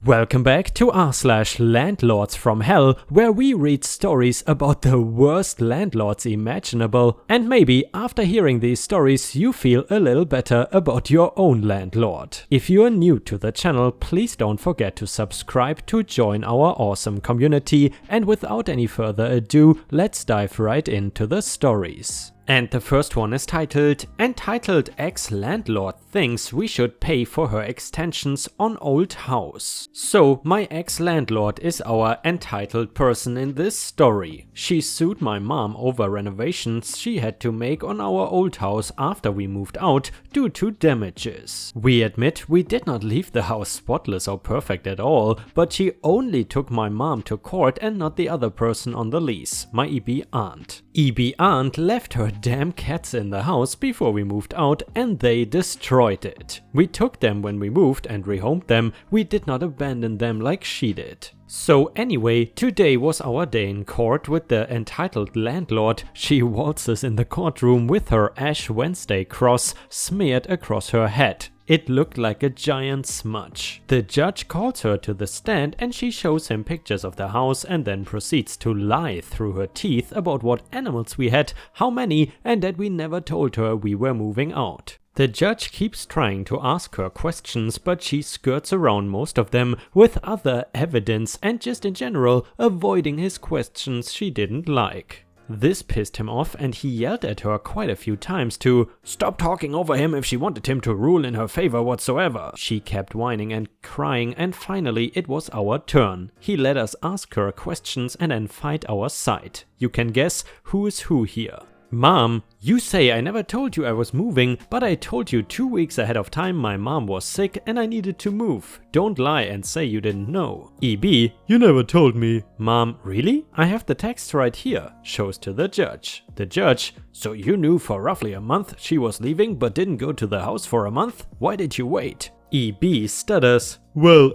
Welcome back to r/Landlords from Hell, where we read stories about the worst landlords imaginable, and maybe after hearing these stories you feel a little better about your own landlord. If you are new to the channel, please don't forget to subscribe to join our awesome community, and without any further ado, let's dive right into the stories. And the first one is titled Ex-Landlord Thinks We Should Pay for Her Extensions on Old House. So my ex-landlord is our entitled person in this story. She sued my mom over renovations she had to make on our old house after we moved out due to damages. We admit we did not leave the house spotless or perfect at all, but she only took my mom to court and not the other person on the lease, my EB aunt. EB aunt left her damn cats in the house before we moved out and they destroyed it. We took them when we moved and rehomed them, we did not abandon them like she did. So anyway, today was our day in court with the entitled landlord. She waltzes in the courtroom with her Ash Wednesday cross smeared across her head. It looked like a giant smudge. The judge calls her to the stand and she shows him pictures of the house and then proceeds to lie through her teeth about what animals we had, how many, and that we never told her we were moving out. The judge keeps trying to ask her questions, but she skirts around most of them with other evidence and just in general avoiding his questions she didn't like. This pissed him off and he yelled at her quite a few times to stop talking over him if she wanted him to rule in her favor whatsoever. She kept whining and crying and finally it was our turn. He let us ask her questions and then fight our side. You can guess who is who here. Mom, you say I never told you I was moving, but I told you 2 weeks ahead of time my mom was sick and I needed to move. Don't lie and say you didn't know. EB, you never told me. Mom, really? I have the text right here. Shows to the judge. The judge, so you knew for roughly a month she was leaving but didn't go to the house for a month? Why did you wait? EB stutters. Well,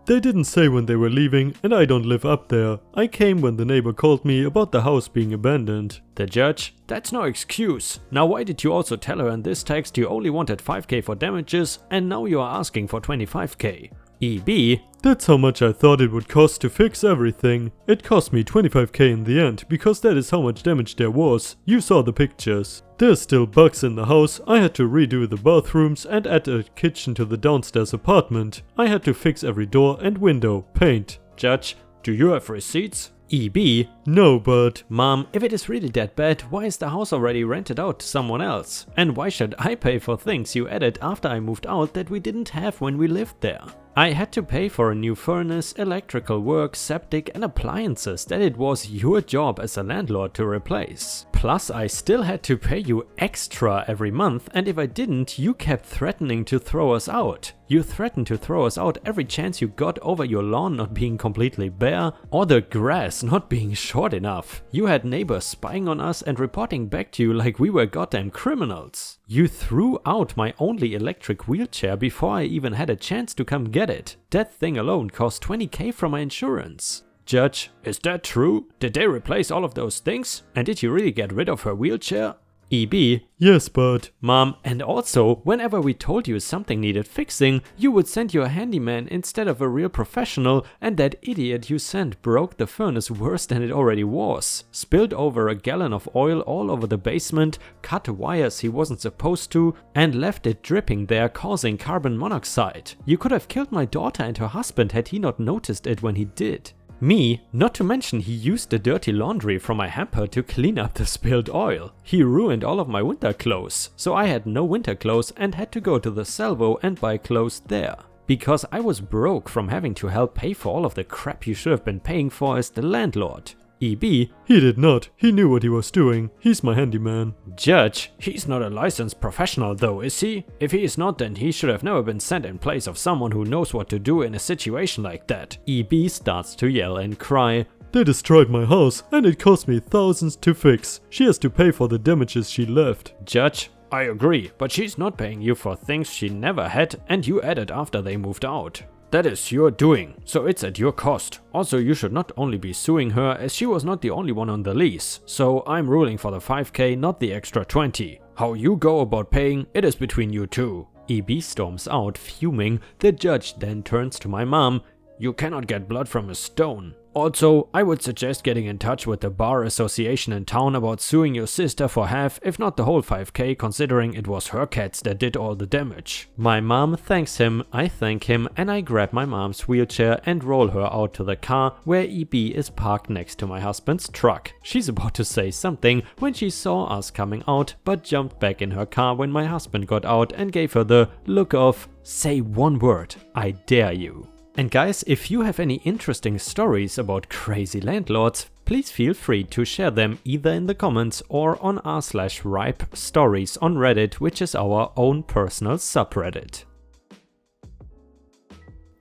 they didn't say when they were leaving and I don't live up there. I came when the neighbor called me about the house being abandoned. The judge, that's no excuse. Now why did you also tell her in this text you only wanted 5k for damages and now you are asking for 25k? EB, that's how much I thought it would cost to fix everything. It cost me 25k in the end because that is how much damage there was. You saw the pictures. There's still bugs in the house. I had to redo the bathrooms and add a kitchen to the downstairs apartment. I had to fix every door and window, paint. Judge, do you have receipts? EB, no, but Mom, if it is really that bad, why is the house already rented out to someone else? And why should I pay for things you added after I moved out that we didn't have when we lived there? I had to pay for a new furnace, electrical work, septic and appliances that it was your job as a landlord to replace. Plus I still had to pay you extra every month and if I didn't, you kept threatening to throw us out. You threatened to throw us out every chance you got over your lawn not being completely bare or the grass not being short enough. You had neighbors spying on us and reporting back to you like we were goddamn criminals. You threw out my only electric wheelchair before I even had a chance to come get it. That thing alone cost 20k from my insurance. Judge, is that true? Did they replace all of those things? And did you really get rid of her wheelchair? EB, yes, but Mom, and also, whenever we told you something needed fixing, you would send your handyman instead of a real professional, and that idiot you sent broke the furnace worse than it already was. Spilled over a gallon of oil all over the basement, cut wires he wasn't supposed to, and left it dripping there causing carbon monoxide. You could have killed my daughter and her husband had he not noticed it when he did. Me, not to mention he used the dirty laundry from my hamper to clean up the spilled oil. He ruined all of my winter clothes, so I had no winter clothes and had to go to the Salvo and buy clothes there. Because I was broke from having to help pay for all of the crap you should have been paying for as the landlord. EB, he did not. He knew what he was doing. He's my handyman. Judge, he's not a licensed professional though, is he? If he is not, then he should have never been sent in place of someone who knows what to do in a situation like that. EB starts to yell and cry. They destroyed my house and it cost me thousands to fix. She has to pay for the damages she left. Judge, I agree, but she's not paying you for things she never had and you added after they moved out. That is your doing, so it's at your cost. Also, you should not only be suing her as she was not the only one on the lease. So I'm ruling for the 5k, not the extra 20. How you go about paying, it is between you two. EB storms out, fuming. The judge then turns to my mom. "You cannot get blood from a stone. Also, I would suggest getting in touch with the bar association in town about suing your sister for half, if not the whole 5K, considering it was her cats that did all the damage." My mom thanks him, I thank him, and I grab my mom's wheelchair and roll her out to the car where EB is parked next to my husband's truck. She's about to say something when she saw us coming out, but jumped back in her car when my husband got out and gave her the look of, "Say one word, I dare you." And guys, if you have any interesting stories about crazy landlords, please feel free to share them either in the comments or on r/ripe stories on Reddit, which is our own personal subreddit.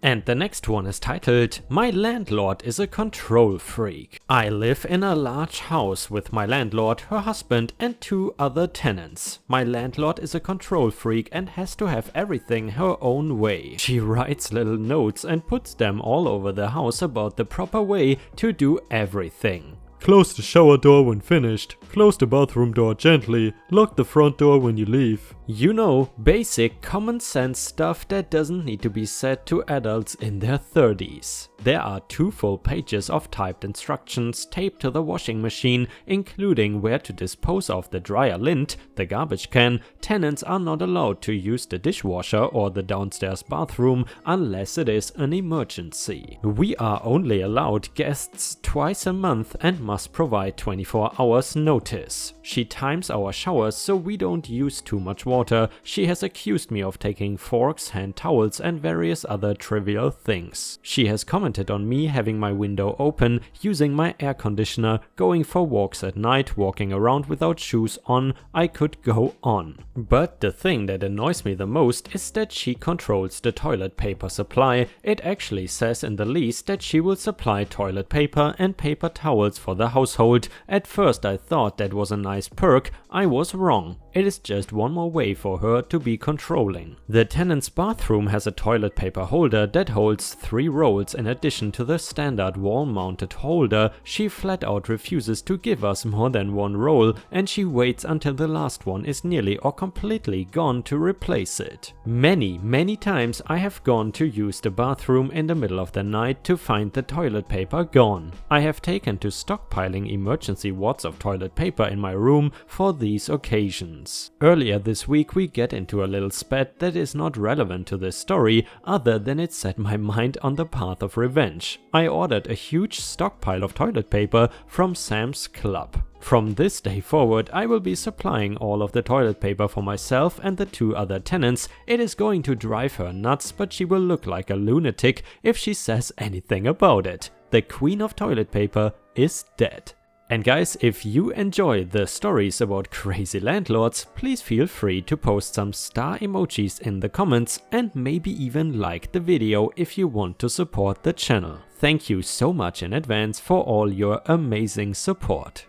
And the next one is titled, "My landlord is a control freak. I live in a large house with my landlord, her husband and 2 other tenants. My landlord is a control freak and has to have everything her own way. She writes little notes and puts them all over the house about the proper way to do everything. Close the shower door when finished, close the bathroom door gently, lock the front door when you leave." You know, basic common sense stuff that doesn't need to be said to adults in their 30s. There are 2 full pages of typed instructions taped to the washing machine, including where to dispose of the dryer lint, the garbage can. Tenants are not allowed to use the dishwasher or the downstairs bathroom unless it is an emergency. We are only allowed guests twice a month and must provide 24 hours notice. She times our showers so we don't use too much water. She has accused me of taking forks, hand towels and various other trivial things. She has commented on me having my window open, using my air conditioner, going for walks at night, walking around without shoes on. I could go on. But the thing that annoys me the most is that she controls the toilet paper supply. It actually says in the lease that she will supply toilet paper and paper towels for the household. At first I thought that was a nice perk. I was wrong. It is just one more way for her to be controlling. The tenant's bathroom has a toilet paper holder that holds 3 rolls in addition to the standard wall-mounted holder. She flat out refuses to give us more than 1 roll, and she waits until the last one is nearly or completely gone to replace it. Many times I have gone to use the bathroom in the middle of the night to find the toilet paper gone. I have taken to stockpiling emergency wads of toilet paper in my room for these occasions. Earlier this week we get into a little spat that is not relevant to this story, other than it set my mind on the path of revenge. I ordered a huge stockpile of toilet paper from Sam's Club. From this day forward, I will be supplying all of the toilet paper for myself and the 2 other tenants. It is going to drive her nuts, but she will look like a lunatic if she says anything about it. The queen of toilet paper is dead. And guys, if you enjoy the stories about crazy landlords, please feel free to post some star emojis in the comments and maybe even like the video if you want to support the channel. Thank you so much in advance for all your amazing support.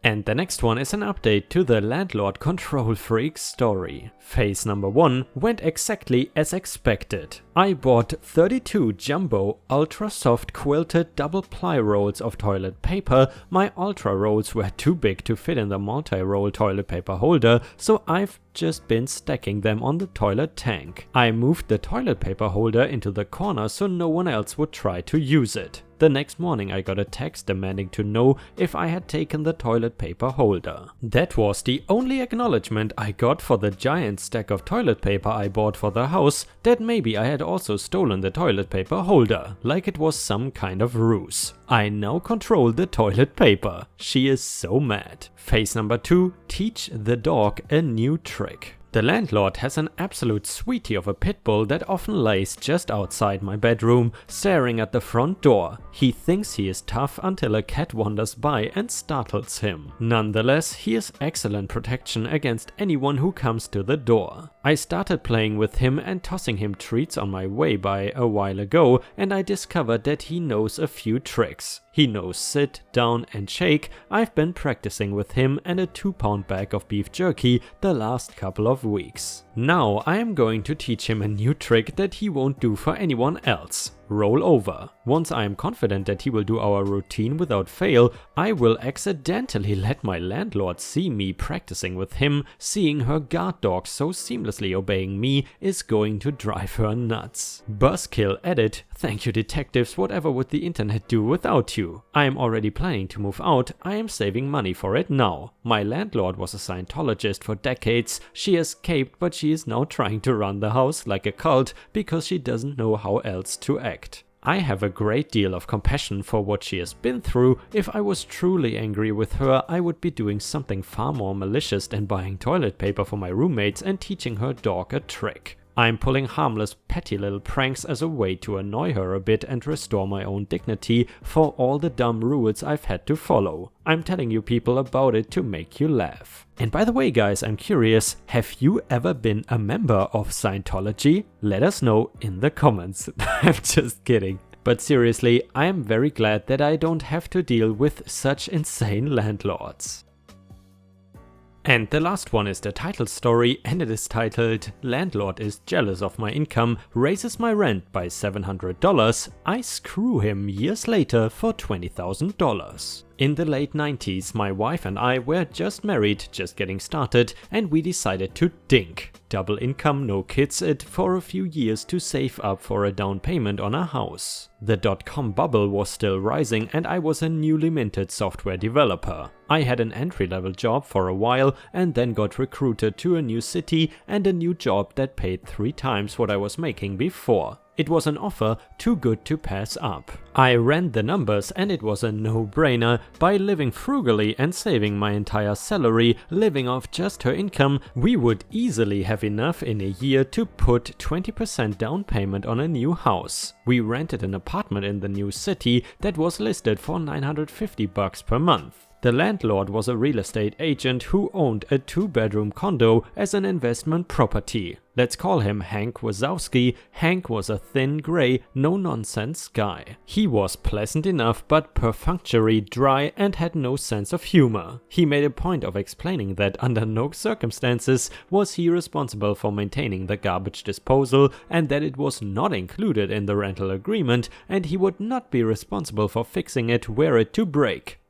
And the next one is an update to the landlord control freak story. Phase number 1 went exactly as expected. I bought 32 jumbo ultra soft quilted double ply rolls of toilet paper. My ultra rolls were too big to fit in the multi-roll toilet paper holder, so I've just been stacking them on the toilet tank. I moved the toilet paper holder into the corner so no one else would try to use it. The next morning I got a text demanding to know if I had taken the toilet paper holder. That was the only acknowledgement I got for the giant stack of toilet paper I bought for the house, that maybe I had also stolen the toilet paper holder, like it was some kind of ruse. I now control the toilet paper. She is so mad. Phase number 2, teach the dog a new trick. The landlord has an absolute sweetie of a pit bull that often lays just outside my bedroom, staring at the front door. He thinks he is tough until a cat wanders by and startles him. Nonetheless, he is excellent protection against anyone who comes to the door. I started playing with him and tossing him treats on my way by a while ago, and I discovered that he knows a few tricks. He knows sit, down and shake. I've been practicing with him and a 2-pound bag of beef jerky the last couple of weeks. Now I am going to teach him a new trick that he won't do for anyone else. roll over. Once I am confident that he will do our routine without fail, I will accidentally let my landlord see me practicing with him. Seeing her guard dog so seamlessly obeying me is going to drive her nuts. Buzzkill edit, thank you detectives, whatever would the internet do without you? I am already planning to move out, I am saving money for it now. My landlord was a Scientologist for decades, she escaped but she is now trying to run the house like a cult because she doesn't know how else to act. I have a great deal of compassion for what she has been through. If I was truly angry with her, I would be doing something far more malicious than buying toilet paper for my roommates and teaching her dog a trick. I'm pulling harmless, petty little pranks as a way to annoy her a bit and restore my own dignity for all the dumb rules I've had to follow. I'm telling you people about it to make you laugh. And by the way guys, I'm curious, have you ever been a member of Scientology? Let us know in the comments. I'm just kidding. But seriously, I am very glad that I don't have to deal with such insane landlords. And the last one is the title story, and it is titled Landlord is jealous of my income, raises my rent by $700, I screw him years later for $20,000. In the late 90s, my wife and I were just married, just getting started, and we decided to dink. Double income, no kids it, for a few years to save up for a down payment on a house. The .com bubble was still rising and I was a newly minted software developer. I had an entry-level job for a while and then got recruited to a new city and a new job that paid 3 times what I was making before. It was an offer too good to pass up. I ran the numbers and it was a no-brainer. By living frugally and saving my entire salary, living off just her income, we would easily have enough in a year to put 20% down payment on a new house. We rented an apartment in the new city that was listed for $950 per month. The landlord was a real estate agent who owned a 2-bedroom condo as an investment property. Let's call him Hank Wazowski. Hank was a thin, grey, no-nonsense guy. He was pleasant enough but perfunctory, dry and had no sense of humor. He made a point of explaining that under no circumstances was he responsible for maintaining the garbage disposal and that it was not included in the rental agreement and he would not be responsible for fixing it were it to break.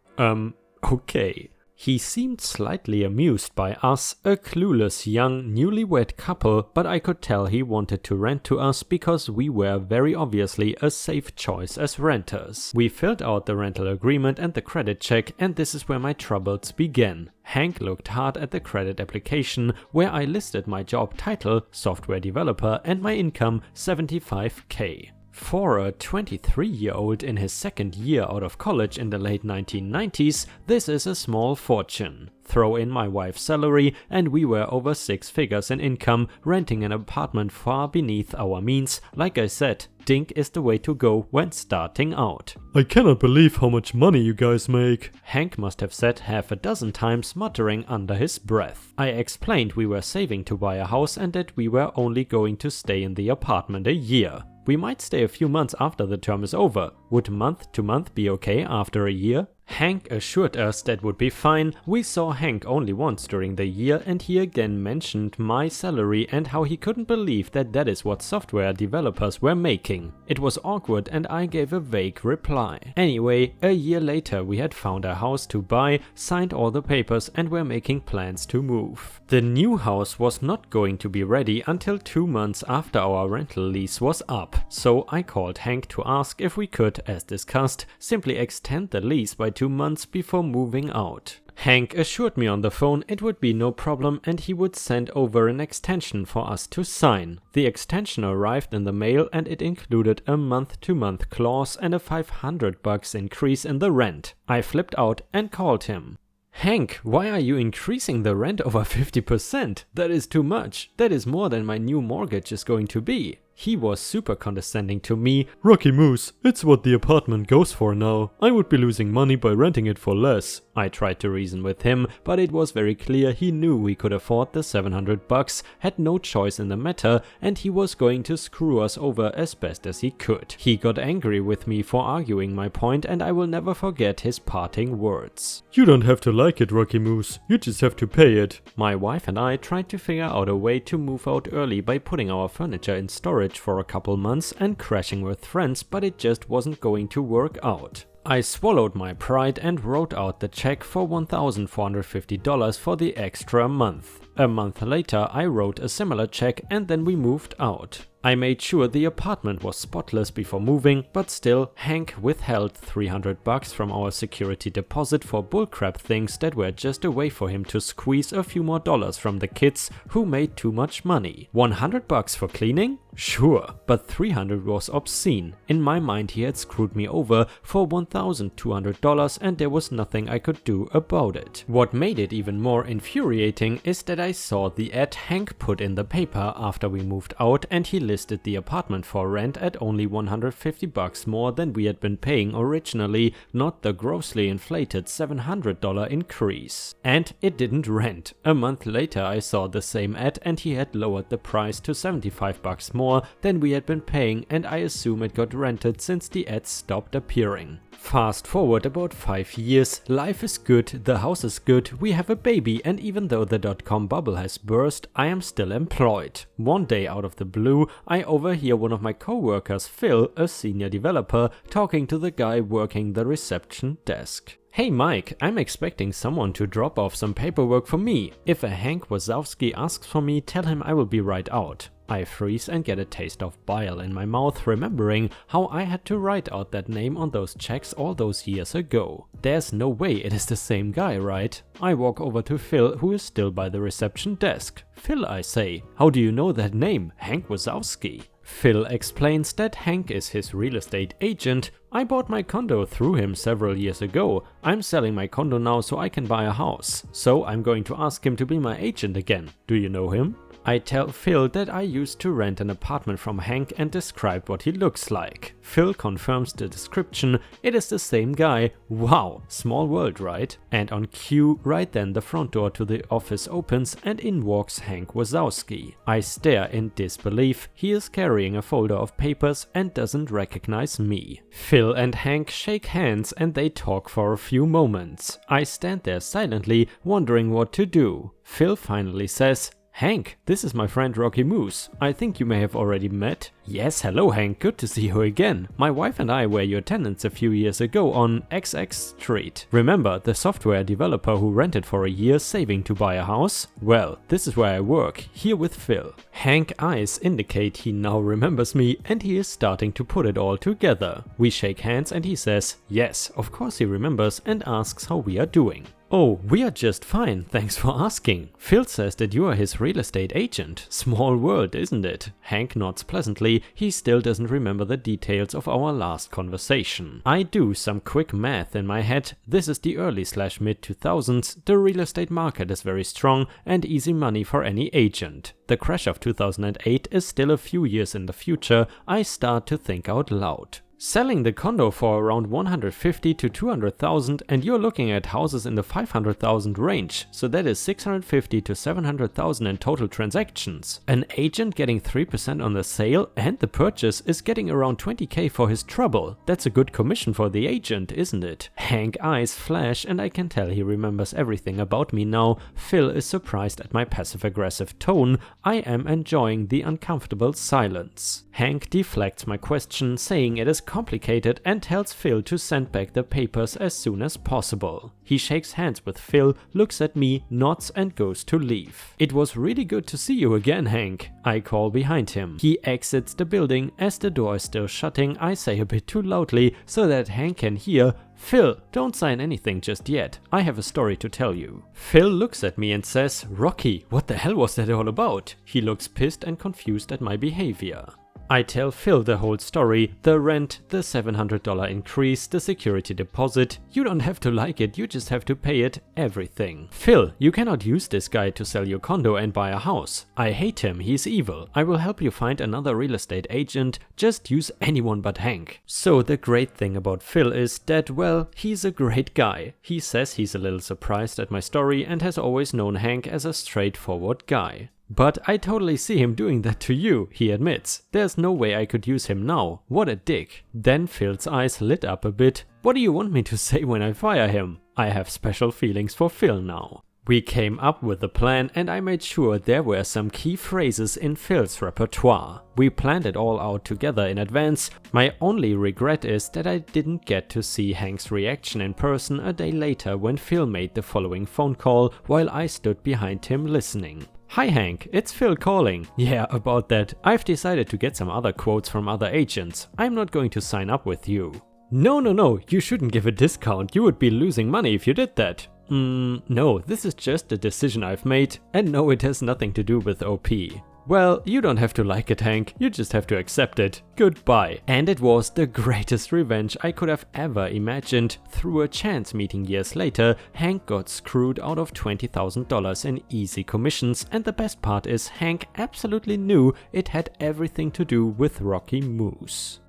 Okay. He seemed slightly amused by us, a clueless young newlywed couple, but I could tell he wanted to rent to us because we were very obviously a safe choice as renters. We filled out the rental agreement and the credit check, and this is where my troubles began. Hank looked hard at the credit application where I listed my job title, software developer, and my income, $75K. For a 23-year-old in his second year out of college in the late 1990s, this is a small fortune. Throw in my wife's salary and we were over 6 figures in income, renting an apartment far beneath our means. Like I said, dink is the way to go when starting out. I cannot believe how much money you guys make. Hank must have said half a dozen times, muttering under his breath. I explained we were saving to buy a house and that we were only going to stay in the apartment a year. We might stay a few months after the term is over. Would month to month be okay after a year? Hank assured us that would be fine. We saw Hank only once during the year and he again mentioned my salary and how he couldn't believe that that is what software developers were making. It was awkward and I gave a vague reply. Anyway, a year later we had found a house to buy, signed all the papers and were making plans to move. The new house was not going to be ready until 2 months after our rental lease was up, so I called Hank to ask if we could, as discussed, simply extend the lease by 2 months before moving out. Hank assured me on the phone it would be no problem and he would send over an extension for us to sign. The extension arrived in the mail and it included a month-to-month clause and a $500 increase in the rent. I flipped out and called him. Hank, why are you increasing the rent over 50%? That is too much. That is more than my new mortgage is going to be. He was super condescending to me. Rocky Moose, it's what the apartment goes for now. I would be losing money by renting it for less. I tried to reason with him, but it was very clear he knew we could afford the $700, had no choice in the matter, and he was going to screw us over as best as he could. He got angry with me for arguing my point, and I will never forget his parting words. You don't have to like it, Rocky Moose. You just have to pay it. My wife and I tried to figure out a way to move out early by putting our furniture in storage storage for a couple months and crashing with friends, but it just wasn't going to work out. I swallowed my pride and wrote out the check for $1,450 for the extra month. A month later I wrote a similar check and then we moved out. I made sure the apartment was spotless before moving, but still, Hank withheld $300 from our security deposit for bullcrap things that were just a way for him to squeeze a few more dollars from the kids who made too much money. $100 for cleaning? Sure, but $300 was obscene. In my mind he had screwed me over for $1,200 and there was nothing I could do about it. What made it even more infuriating is that I saw the ad Hank put in the paper after we moved out, and he listed the apartment for rent at only $150 more than we had been paying originally, not the grossly inflated $700 increase. And it didn't rent. A month later I saw the same ad and he had lowered the price to $75 more than we had been paying, and I assume it got rented since the ads stopped appearing. Fast forward about 5 years, life is good, the house is good, we have a baby, and even though the .com bubble has burst, I am still employed. One day out of the blue, I overhear one of my co-workers, Phil, a senior developer, talking to the guy working the reception desk. Hey Mike, I'm expecting someone to drop off some paperwork for me. If a Hank Wazowski asks for me, tell him I will be right out. I freeze and get a taste of bile in my mouth, remembering how I had to write out that name on those checks all those years ago. There's no way it is the same guy, right? I walk over to Phil, who is still by the reception desk. Phil, I say, how do you know that name, Hank Wazowski? Phil explains that Hank is his real estate agent. I bought my condo through him several years ago. I'm selling my condo now so I can buy a house. So I'm going to ask him to be my agent again. Do you know him? I tell Phil that I used to rent an apartment from Hank and describe what he looks like. Phil confirms the description. It is the same guy. Wow, small world, right? And on cue, right then the front door to the office opens and in walks Hank Wazowski. I stare in disbelief. He is carrying a folder of papers and doesn't recognize me. Phil and Hank shake hands and they talk for a few moments. I stand there silently, wondering what to do. Phil finally says, Hank, this is my friend Rocky Moose. I think you may have already met. Yes, hello Hank, good to see you again. My wife and I were your tenants a few years ago on XX Street. Remember, the software developer who rented for a year saving to buy a house? Well, this is where I work, here with Phil. Hank's eyes indicate he now remembers me and he is starting to put it all together. We shake hands and he says, yes, of course he remembers, and asks how we are doing. Oh, we are just fine, thanks for asking. Phil says that you are his real estate agent. Small world, isn't it? Hank nods pleasantly. He still doesn't remember the details of our last conversation. I do some quick math in my head. This is the early/mid 2000s. The real estate market is very strong and easy money for any agent. The crash of 2008 is still a few years in the future. I start to think out loud. Selling the condo for around $150,000 to $200,000, and you're looking at houses in the $500,000 range, so that is $650,000 to $700,000 in total transactions. An agent getting 3% on the sale and the purchase is getting around $20,000 for his trouble. That's a good commission for the agent, isn't it? Hank's eyes flash and I can tell he remembers everything about me now. Phil is surprised at my passive-aggressive tone. I am enjoying the uncomfortable silence. Hank deflects my question, saying it is complicated, and tells Phil to send back the papers as soon as possible. He shakes hands with Phil, looks at me, nods and goes to leave. It was really good to see you again, Hank, I call behind him. He exits the building. As the door is still shutting, I say a bit too loudly so that Hank can hear, Phil, don't sign anything just yet. I have a story to tell you. Phil looks at me and says, Rocky, what the hell was that all about? He looks pissed and confused at my behavior. I tell Phil the whole story, the rent, the $700 increase, the security deposit. You don't have to like it, you just have to pay it, everything. Phil, you cannot use this guy to sell your condo and buy a house. I hate him, he's evil. I will help you find another real estate agent, just use anyone but Hank. So the great thing about Phil is that, well, he's a great guy. He says he's a little surprised at my story and has always known Hank as a straightforward guy. But I totally see him doing that to you, he admits. There's no way I could use him now. What a dick. Then Phil's eyes lit up a bit. What do you want me to say when I fire him? I have special feelings for Phil now. We came up with a plan and I made sure there were some key phrases in Phil's repertoire. We planned it all out together in advance. My only regret is that I didn't get to see Hank's reaction in person a day later when Phil made the following phone call while I stood behind him listening. "Hi Hank, it's Phil calling. Yeah, about that. I've decided to get some other quotes from other agents. I'm not going to sign up with you." No, you shouldn't give a discount. You would be losing money if you did that." No, this is just a decision I've made, and no, it has nothing to do with OP. "Well, you don't have to like it, Hank, you just have to accept it. Goodbye." And it was the greatest revenge I could have ever imagined. Through a chance meeting years later, Hank got screwed out of $20,000 in easy commissions, and the best part is Hank absolutely knew it had everything to do with Rocky Moose.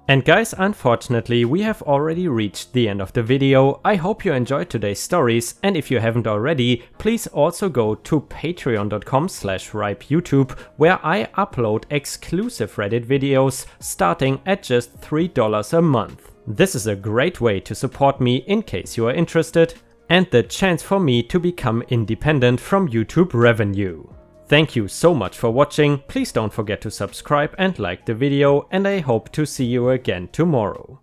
And guys, unfortunately, we have already reached the end of the video. I hope you enjoyed today's stories, and if you haven't already, please also go to patreon.com/ripeyoutube, where I upload exclusive Reddit videos starting at just $3 a month. This is a great way to support me in case you are interested, and the chance for me to become independent from YouTube revenue. Thank you so much for watching. Please don't forget to subscribe and like the video, and I hope to see you again tomorrow.